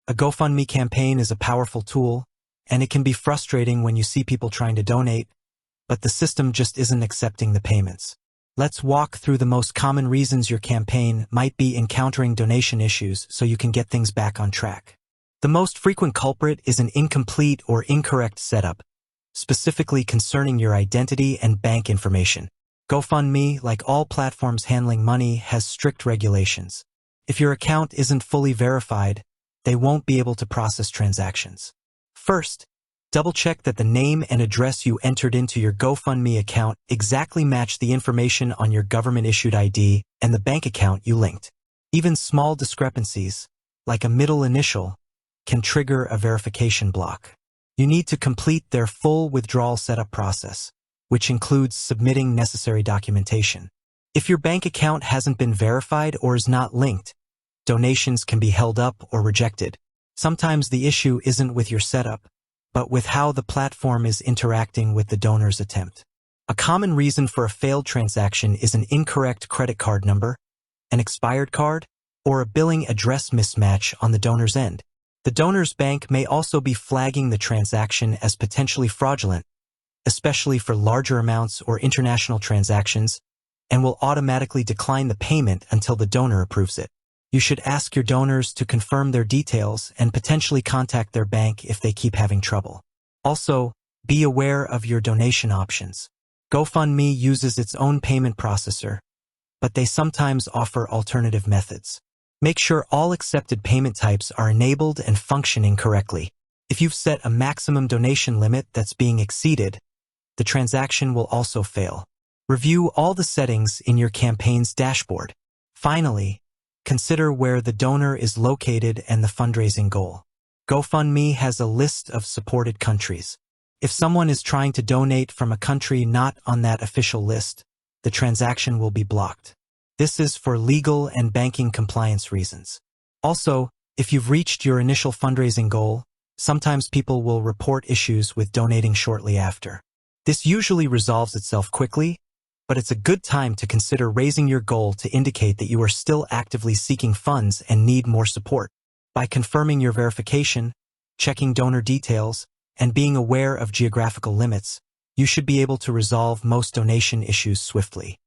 A GoFundMe campaign is a powerful tool, and it can be frustrating when you see people trying to donate, but the system just isn't accepting the payments. Let's walk through the most common reasons your campaign might be encountering donation issues so you can get things back on track. The most frequent culprit is an incomplete or incorrect setup, specifically concerning your identity and bank information. GoFundMe, like all platforms handling money, has strict regulations. If your account isn't fully verified, they won't be able to process transactions. First, double-check that the name and address you entered into your GoFundMe account exactly match the information on your government-issued ID and the bank account you linked. Even small discrepancies, like a middle initial, can trigger a verification block. You need to complete their full withdrawal setup process, which includes submitting necessary documentation. If your bank account hasn't been verified or is not linked, donations can be held up or rejected. Sometimes the issue isn't with your setup, but with how the platform is interacting with the donor's attempt. A common reason for a failed transaction is an incorrect credit card number, an expired card, or a billing address mismatch on the donor's end. The donor's bank may also be flagging the transaction as potentially fraudulent, especially for larger amounts or international transactions, and will automatically decline the payment until the donor approves it. You should ask your donors to confirm their details and potentially contact their bank if they keep having trouble. Also, be aware of your donation options. GoFundMe uses its own payment processor, but they sometimes offer alternative methods. Make sure all accepted payment types are enabled and functioning correctly. If you've set a maximum donation limit that's being exceeded, the transaction will also fail. Review all the settings in your campaign's dashboard. Finally, consider where the donor is located and the fundraising goal. GoFundMe has a list of supported countries. If someone is trying to donate from a country not on that official list, the transaction will be blocked. This is for legal and banking compliance reasons. Also, if you've reached your initial fundraising goal, sometimes people will report issues with donating shortly after. This usually resolves itself quickly, but it's a good time to consider raising your goal to indicate that you are still actively seeking funds and need more support. By confirming your verification, checking donor details, and being aware of geographical limits, you should be able to resolve most donation issues swiftly.